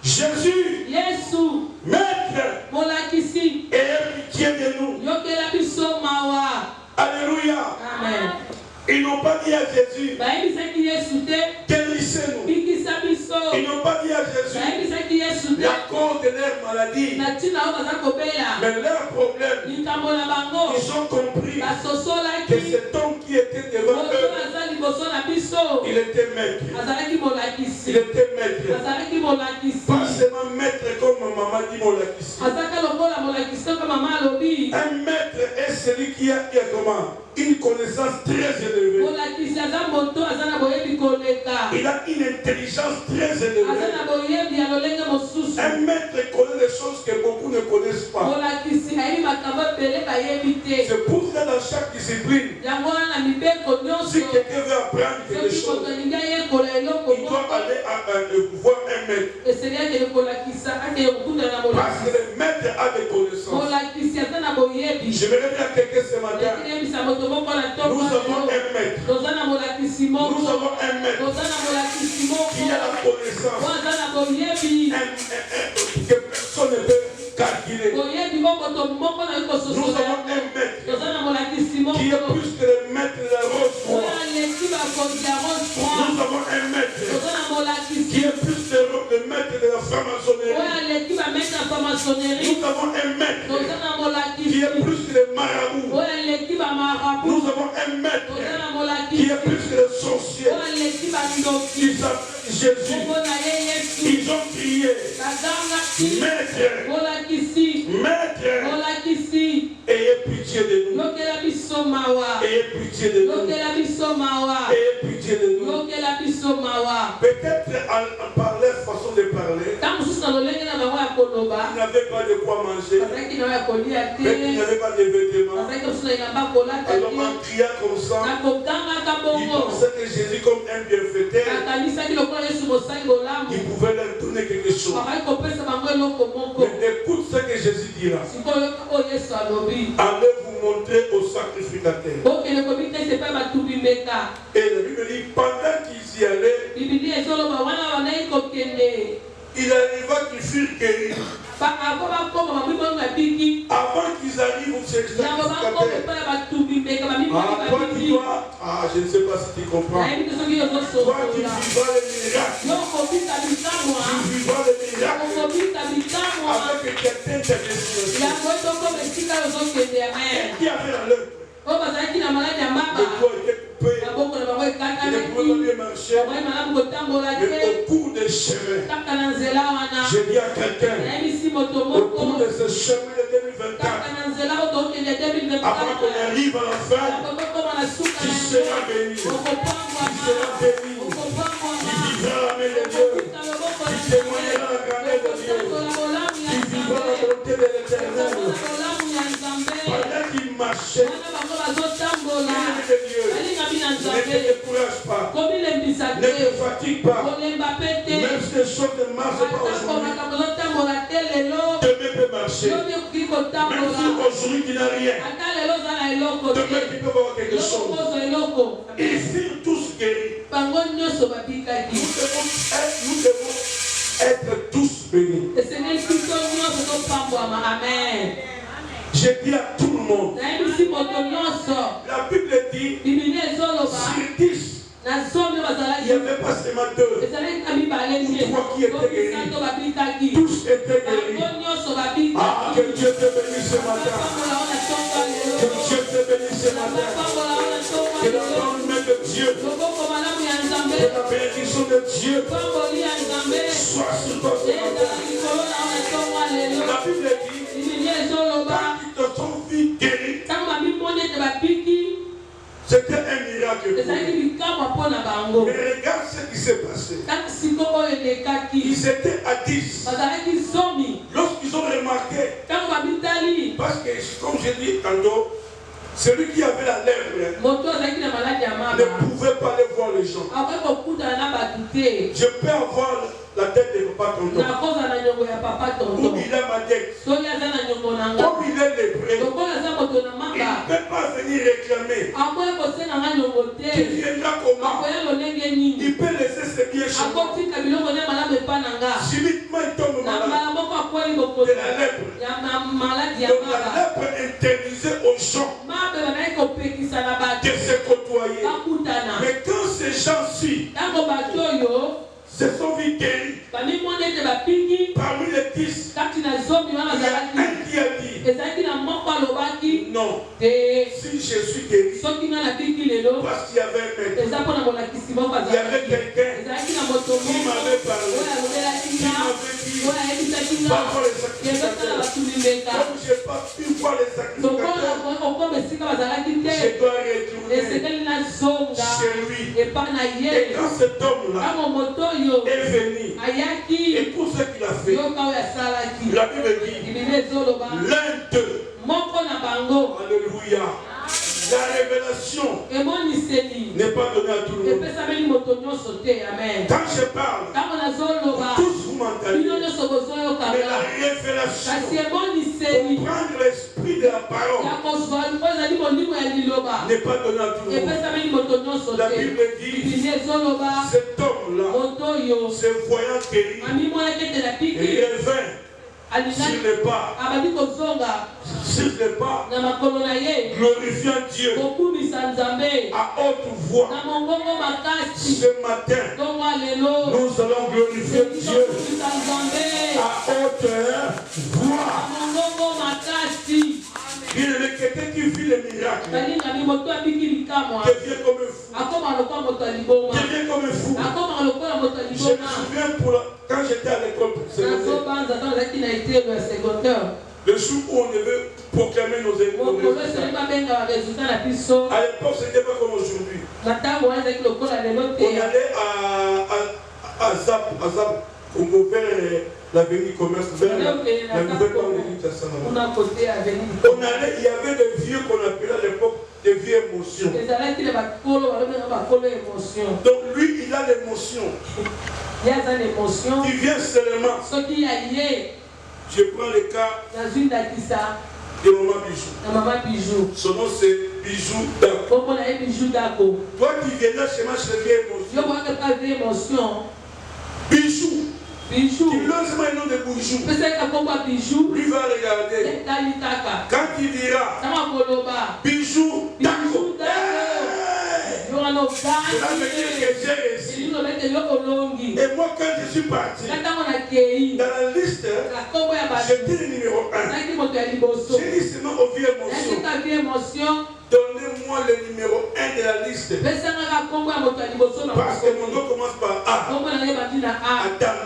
Jésus, Maître, ayez pitié de nous. Alléluia. Amen. Ils n'ont pas dit à Jésus, guérissez-nous. Ils n'ont pas dit à Jésus la cause de leur maladie. Mais leur problème, ils ont compris que cet homme qui était devant eux, il était maître. Il était maître. Pas seulement maître comme maman dit Molakisi. Un maître est celui qui a comment? Une connaissance très élevée. Il a une intelligence très élevée. Un maître connaît des choses que beaucoup ne connaissent pas. C'est pour ça dans chaque discipline, si quelqu'un veut apprendre quelque chose, il doit aller voir un maître. Parce que le maître a des connaissances. J'aimerais dire à quelqu'un ce matin, nous avons un maître. Nous avons un maître qui a la connaissance que personne ne peut calculer. Nous avons un maître qui est plus que le maître de la rose froide. Nous avons un maître qui est plus que le maître de la franc-maçonnerie. Nous avons un maître qui est plus que le marabout. Nous avons un maître qui est plus que le sorcier. Ils s'appellent Jésus. Ils ont crié, Maître, Maître, ayez pitié de nous. Ayez pitié de nous. Ayez pitié de nous. Peut-être par leur façon de parler, ils n'avaient pas de quoi manger. Peut-être qu'ils n'avaient pas de vêtements. Alors en criant comme ça, ils pensaient que Jésus comme un bienfaiteur, il pouvait leur donner quelque chose. Mais écoute ce que Jésus dira. Allez vous montrer au sacrificateur. Et la Bible dit, pendant qu'ils y allaient, il arriva qu'ils furent guéris. Avant qu'ils arrivent au sacrificateur. Toi qui dois, je ne sais pas si tu comprends. Toi qui vivras les miracles. Tu vivras les miracles avec quelqu'un de destination. Qui a fait la leçon? Le toit était coupé. Il ne pouvait pas bien marcher. Mais au cours des chemins, je dis à quelqu'un, au cours de ce chemin de 2024, avant qu'on arrive à la fin, tu seras béni. Tu seras béni. Tu vivras la main de Dieu. Tu témoigneras la grandeur de Dieu. Tu vivras la bonté de l'Éternel. Pendant qu'il marchait, ne te décourage pas. Ne te fatigue pas. Même si les choses ne marchent pas aujourd'hui, demain peut marcher. Même si aujourd'hui tu n'as rien, demain tu peux avoir quelque chose. Ils furent tous guéris. Nous devons être tous bénis. Je dis à tout le monde, la Bible dit, sur 10, il n'y avait pas seulement 2 ou 3 qui étaient guéris. Tous étaient guéris. Ah, que Dieu te bénisse ce matin. Que Dieu te bénisse ce matin. Que la bonne main de Dieu, que la bénédiction de Dieu soit sur toi ce matin. La Bible dit, quand ils te sont vus guéris, c'était un miracle. Mais regarde ce qui s'est passé. Ils étaient à 10. Lorsqu'ils ont remarqué, parce que comme j'ai dit tantôt, celui qui avait la lèvre ne pouvait pas aller voir les gens. Je peux avoir la tête de papa tonton. Ou il a ma tête. Comme il est lépreux, il peut pas venir réclamer. Tu viendras comment? Il peut laisser ses biens chez moi. Subitement, il tombe malade. De la lèpre. Donc la lèpre interdisait aux gens de se côtoyer. Mais quand ces gens-ci se sont vus guéris, parmi les 10, il y a un qui a dit non, si je suis guéri, parce qu'il y avait un maître, il y avait quelqu'un qui m'avait parlé, qui m'avait dit va voir les sacrificateurs. Comme je n'ai pas pu voir les sacrificateurs, je dois retourner chez lui. Et quand cet homme-là est venu, et tout ce qu'il a fait, la Bible dit l'un d'eux, alléluia, la révélation n'est pas donnée à tout le monde. Quand je parle, tous vous m'entendez, mais la révélation, comprendre l'esprit de la parole, n'est pas donnée à tout le monde. La Bible dit, cet homme-là, se voyant guéri, revint sur les pas, glorifiant Dieu à haute voix. Ce matin, nous allons glorifier Dieu à haute voix. Il est quelqu'un qui vit les miracles devient comme un fou. Devient comme un fou. Je me souviens quand j'étais à l'école le jour où on devait proclamer nos résultats. À l'époque, ce n'était pas comme aujourd'hui. On allait à Zap, vers l'avenue commerce, vers la nouvelle banque de On allait, il y avait des vieux qu'on appelait à l'époque des vieilles émotions. Donc lui, il a l'émotion. Il vient seulement. Je prends le cas de Maman Bijou. Son nom c'est Bijou Dako. Toi qui viens là chez moi, je vieille émotion. Bijou. Tu lances moi le nom de Bijou. Lui va regarder. Quand il dira Bijou Dako. Cela veut dire que j'ai réussi. Et moi, quand je suis parti, dans la liste, j'étais le numéro 1. J'ai dit seulement aux vieilles émotions, donnez-moi le numéro 1 de la liste. Parce que mon nom commence par A. Adam.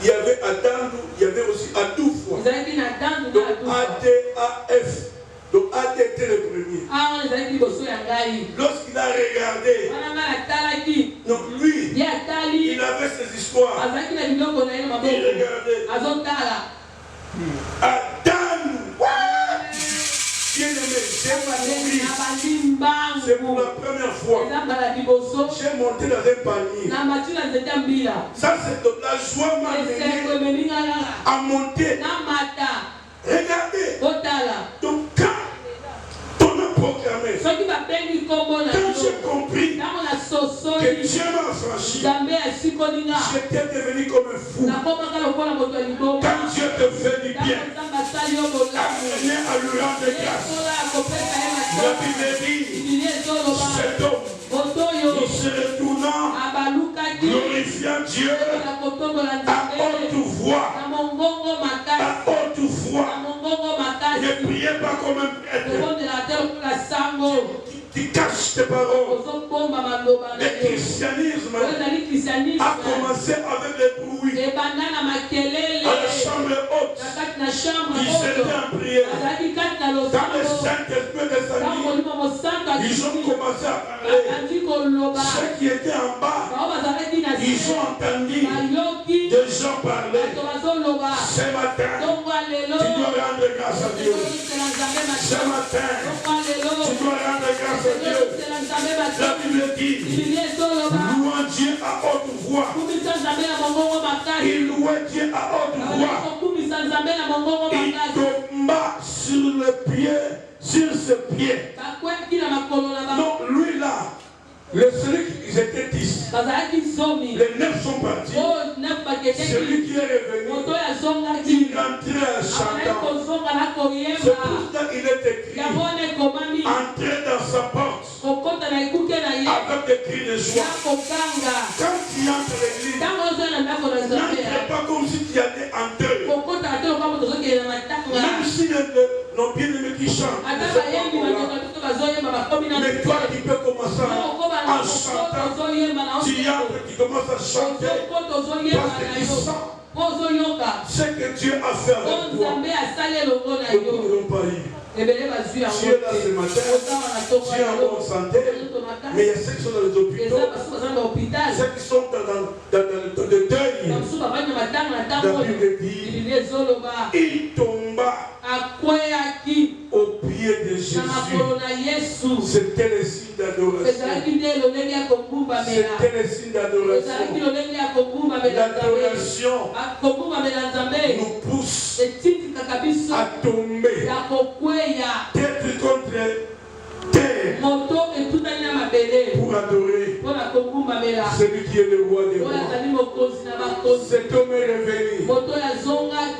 Il y avait Adam, il y avait aussi Adouf. Donc A-D-A-F. Donc AD était le premier. Lorsqu'il a regardé, donc lui, il avait ses histoires. Il regardait. Adam, bien aimé, c'est pour la première fois. J'ai monté dans un panier. Ça, c'est la joie m'a mené à monter. Regardez. Donc quand on a proclamé, quand j'ai compris que Dieu m'a affranchi, j'étais devenu comme un fou. Quand Dieu te fait du bien, amenez à lui rendre grâce. La Bible dit, cet homme, il se retournant, glorifiant Dieu à haute voix. À haute voix. Ne priez pas comme un prêtre qui cache tes paroles. Le christianisme a commencé avec les bruits. À la chambre haute, ils étaient en prière. Dans le Saint-Esprit des amis, ils ont commencé à parler. Ceux qui étaient en bas, ils ont entendu des gens parler. Ce matin, tu dois rendre grâce à Dieu. Ce matin, tu dois rendre grâce à Dieu. La Bible dit, louant Dieu à haute voix. Il louait Dieu à haute voix. Il tomba sur le pied, sur ses pieds. Non, lui là, celui qui était 10, les 9 sont partis. Celui qui est revenu, il rentrait en chantant. C'est pour ça qu'il est écrit, entrer dans sa porte avec des cris de joie. Quand tu entres à l'église, n'entre pas comme si tu allais entrer. Même si nos bien-aimés qui chantent, mais toi qui peux commencer en chantant, tu entres, tu commences à chanter parce que tu sens ce que Dieu a fait avec toi. Nous ne pouvons pas y. Tu es là ce matin, tu es en bonne santé, mais il y a ceux qui sont dans les hôpitaux, ceux qui sont dans le deuil. La Bible dit, il tomba au pied de Jésus. C'était le signe d'adoration. C'était le signe d'adoration. L'adoration nous pousse à tomber tête contre terre pour adorer celui qui est le roi des rois. Cet homme est revenu.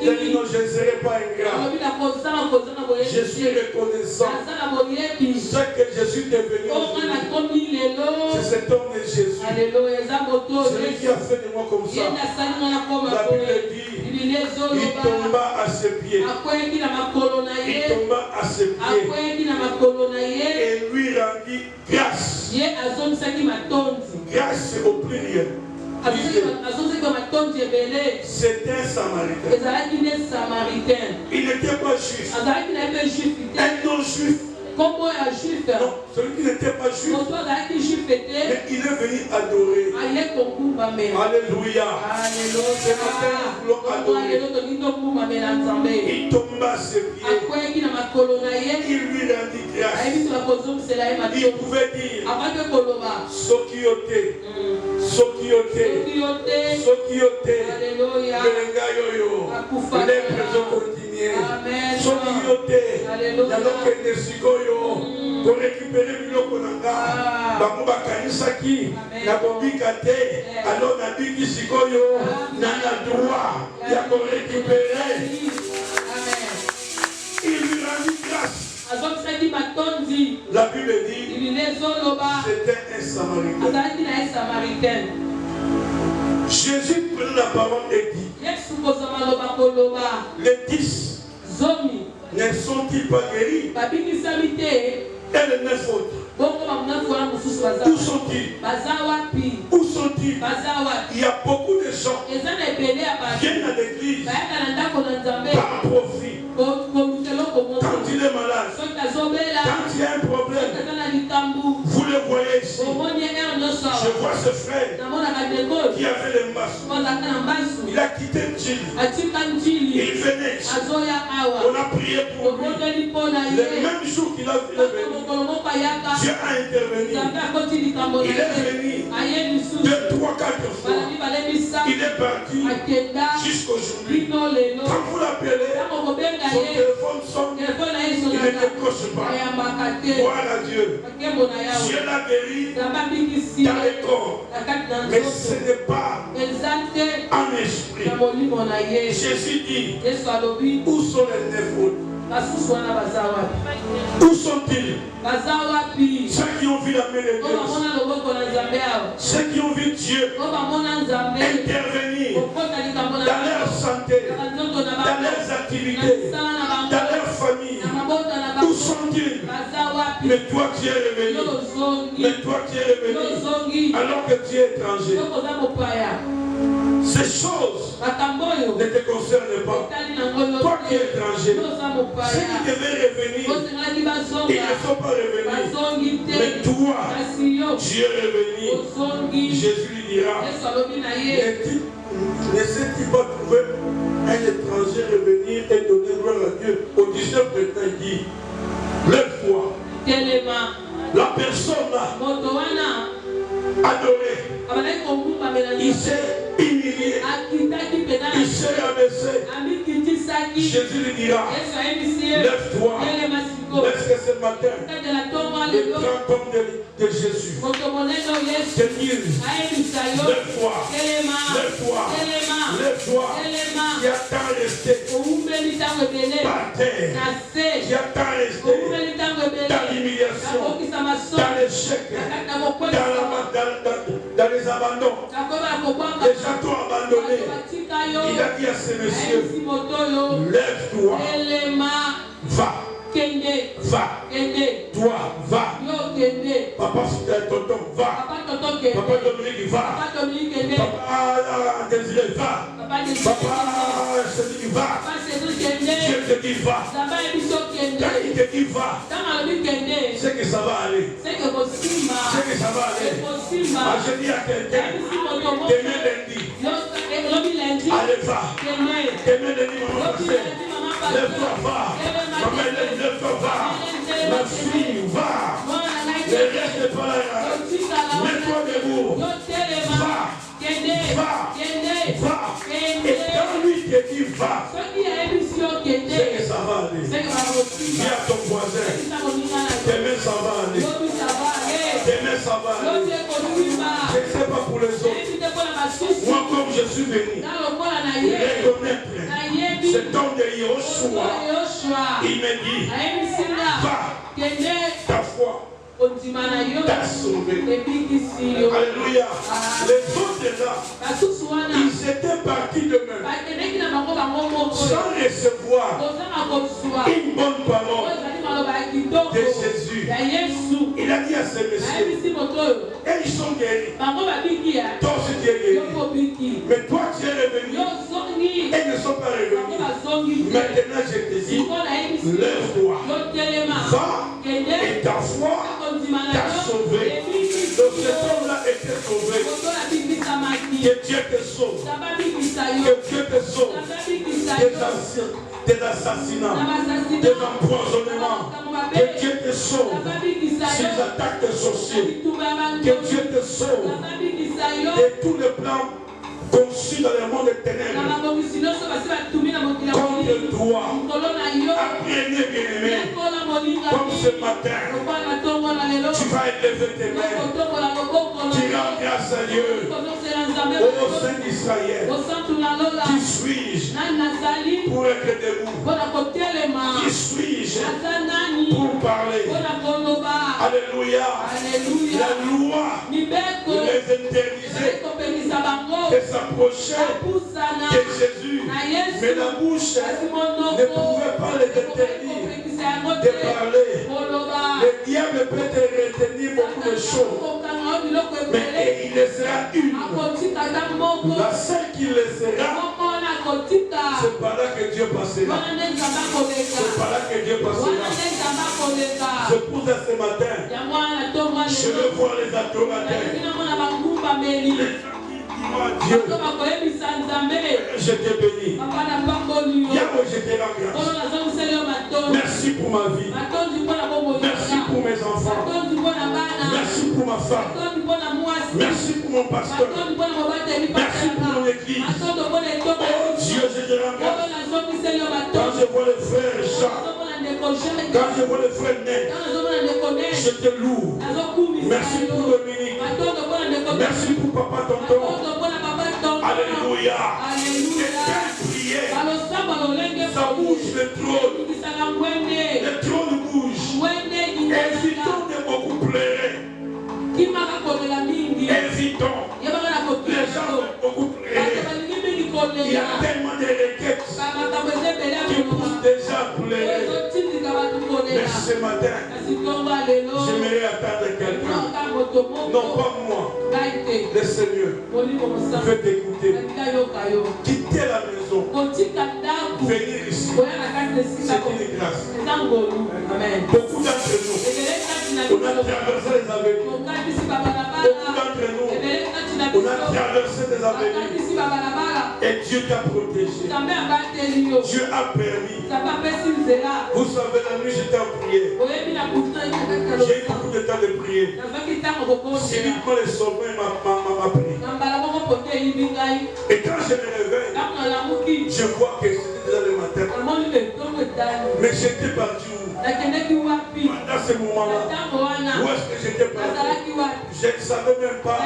Il a dit non, je ne serai pas ingrat. Je suis reconnaissant. Ce que je suis devenu aujourd'hui, c'est cet homme de Jésus. Celui qui a fait de moi comme ça. La Bible dit, il tomba à ses pieds. Il tomba à ses pieds. Et lui rendit grâce. Grâce au pluriel. C'était un Samaritain. Il n'était pas juif. Un non-juif. Non, celui qui n'était pas juif, mais il est venu adorer. Alléluia. Ce matin, nous voulons adorer. Il tomba à ses pieds. Il lui rendit grâce. Il pouvait dire Sokiote, les présents continués. Sokiote, pour récupérer biloko nanga bango bakanisaki na kobika te alors na biki sikoyo na droit ya ko récupérer. Il lui rendit grâce. La Bible dit c'était un Samaritain. Jésus prenait la parole et dit, les 10 ne sont-ils pas guéris? Et les 9 autres, où sont-ils? Où sont-ils? Il y a beaucoup de gens qui viennent à l'église par profit. Quand il est malade, quand il y a un problème, vous le voyez ici. Je vois ce frère qui avait le masque. Il a quitté Djili. Il venait ici. On a prié pour lui. Le même jour qu'il a venu, Dieu a intervenu. Il est venu 2, 3, 4 fois. Il est parti jusqu'aujourd'hui. Quand vous l'appelez, son téléphone sonne. Il ne décroche pas. Gloire à Dieu. Dieu l'a guéri dans le corps. Mais ce n'est pas en esprit. Jésus dit, où sont les 9 autres? Où sont-ils? Ceux qui ont vu la main de Dieu, ceux qui ont vu Dieu intervenir dans leur santé, dans leurs activités, dans leur famille. Où sont-ils? Mais toi tu es revenu. Mais toi tu es revenu alors que tu es étranger. Ces choses ne te concernent pas. Toi qui es étranger, ceux qui devaient revenir, ils ne sont pas revenus. Mais toi, tu es revenu. Jésus lui dira, ne s'est-il pas trouvé un étranger revenir et donner gloire à Dieu? Au 19 matin, il dit, lève-toi. La personne là, adorée, il s'est humilié, il s'est abaissé. Jésus lui dira, lève-toi. Est-ce que ce matin, le grand homme de Jésus. Lève-toi. Qui a tant resté par terre, qui a tant resté dans l'humiliation, dans l'échec, dans les abandons. Les gens t'ont abandonné. Il a dit à ces messieurs, lève-toi, va. Va. Toi, va. Papa, tonton, va. Papa Dominique, va. Papa Désiré, va. Papa Cédric, va. Dieu te dit, va. Quand il te dit, va, c'est que ça va aller. C'est que ça va aller. Je dis à quelqu'un, demain lundi, allez, va. Demain lundi, maman, passez. Lève-toi, va. Maman, lève-toi, va. Ma fille, va. Ne reste pas là. Mets-toi debout. Va. Va. Et quand lui te dit va, c'est que ça va aller. Dis à ton voisin, demain ça va aller. Demain ça va aller. Je ne sais pas pour les autres. Moi, comme je suis venu reconnaître cet homme de Yoshua, il me dit, va, ta foi t'a sauvé. Alléluia. Les autres là, ils étaient partis d'eux-mêmes sans recevoir une bonne parole de Jésus. Il a dit à ces messieurs, et ils sont guéris. Toi aussi tu es guéri. Mais toi tu es revenu. Et ils ne sont pas revenus. Maintenant je te dis, lève-toi, va, et ta foi t'a sauvé. Donc cet homme-là était sauvé. Que Dieu te sauve. Que Dieu te sauve des assassinats, des empoisonnements. Que Dieu te sauve ces attaques de sorciers. Que Dieu te sauve de tous les plans conçus dans le monde des ténèbres contre toi. Apprenez, bien-aimé, comme ce matin, tu vas élever tes mains, tu rends grâce à Dieu. Ô Saint d'Israël, qui suis-je pour être debout? Qui suis-je pour parler? Alléluia. La loi de les interdiser de s'approcher de Jésus, mais la bouche ne pouvait pas les interdire de parler. Le diable peut te retenir beaucoup de choses, mais il laissera une. La seule qui laissera, c'est par là que Dieu passera. C'est par là que Dieu passera. Je pousse à ce matin, je veux voir les adorateurs. Dieu, je te bénis. Yahweh, je te rends grâce. Merci pour ma vie. Merci pour mes enfants. Merci pour ma femme. Merci pour mon pasteur. Merci pour mon église. Oh Dieu, je te rends grâce. Quand je vois les frères Jean, quand je vois les frères Ned, je te loue. Merci pour Dominique. Merci pour papa tonton. Alléluia. Et quelle prière. Ça bouge le trône. Le trône bouge. Évitons de beaucoup pleurer. Évitons. Les gens vont beaucoup pleurer. Il y a tellement de requêtes qui poussent déjà à pleurer. Mais ce matin, j'aimerais attendre quelqu'un. Non pas moi. Le Seigneur veut t'écouter. Quitter la maison. Venir ici. C'est une grâce. Beaucoup d'entre nous, on a traversé les avenues. Beaucoup d'entre nous, on a traversé des avenues. Et Dieu t'a protégé. Dieu a permis. Vous savez, la nuit j'étais en prière. J'ai eu beaucoup de temps de prier. Subitement le sommeil m'a pris. Et quand je me réveille, je vois que c'était déjà le matin. Mais j'étais parti où? Pendant ce moment-là, j'étais parti. Je ne savais même pas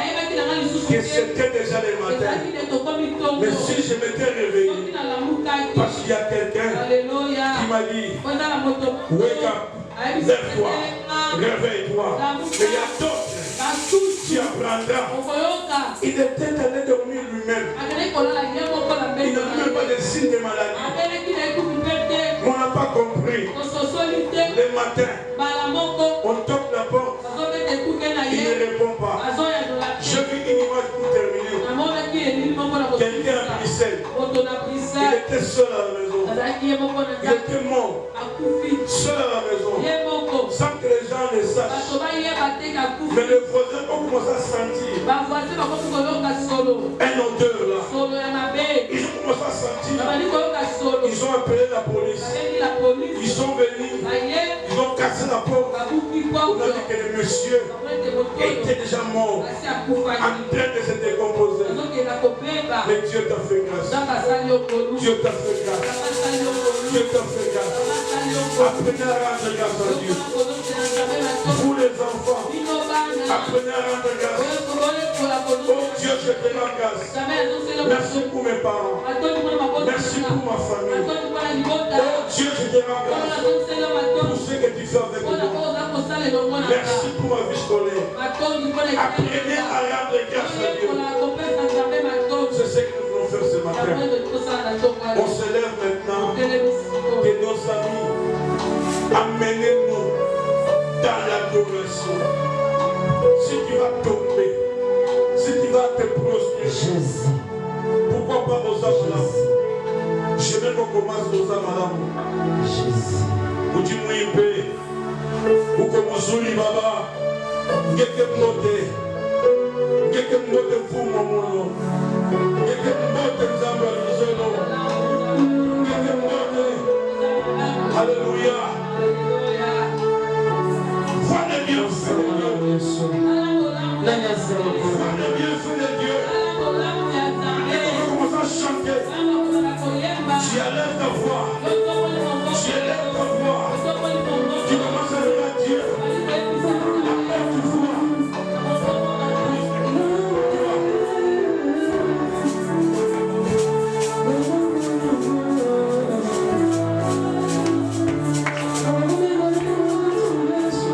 que c'était déjà le matin. Mais si je m'étais réveillé, parce qu'il y a quelqu'un qui m'a dit, wake up, lève-toi, réveille-toi. Mais il y a d'autres qui apprendra. Il était allé dormir lui-même. Il n'avait même pas de signe de maladie. On n'a pas compris. Le matin, on toque la porte. Il ne répond pas. Je vis une image pour terminer. Quelqu'un à Bruxelles. Il était seul à la maison. Il était mort. Seul à la maison. Sans que les gens ne sachent. Mais les voisins ont commencé à sentir un odeur là. Ils ont commencé à sentir. Ils ont appelé la police. Ils sont venus. Ils ont cassé la porte. On a dit que le monsieur était déjà mort, en train de se décomposer. Mais Dieu t'a fait grâce. Dieu t'a fait grâce. Dieu t'a fait grâce. Apprenez à rendre grâce à Dieu. Vous les enfants, apprenez à rendre grâce. Oh Dieu, je te rends grâce. Merci pour mes parents. Merci pour ma famille. Oh Dieu, je te rends grâce pour ce que tu fais avec moi. Merci pour ma vie scolaire. Apprenez à rendre grâce à Dieu. C'est ce que nous voulons faire ce matin. On se lève maintenant. Que nos amis, amenez-nous dans l'adoration. Si tu vas tomber, si tu vas te prosterner, pourquoi pas aux âmes? Je veux qu'on commence aux âmes. Où tu m'ouilles, où comme Zuli Baba, quelqu'un noté, vous, mon nom, quelqu'un noté, Alléluia. Voilà bien, Seigneur.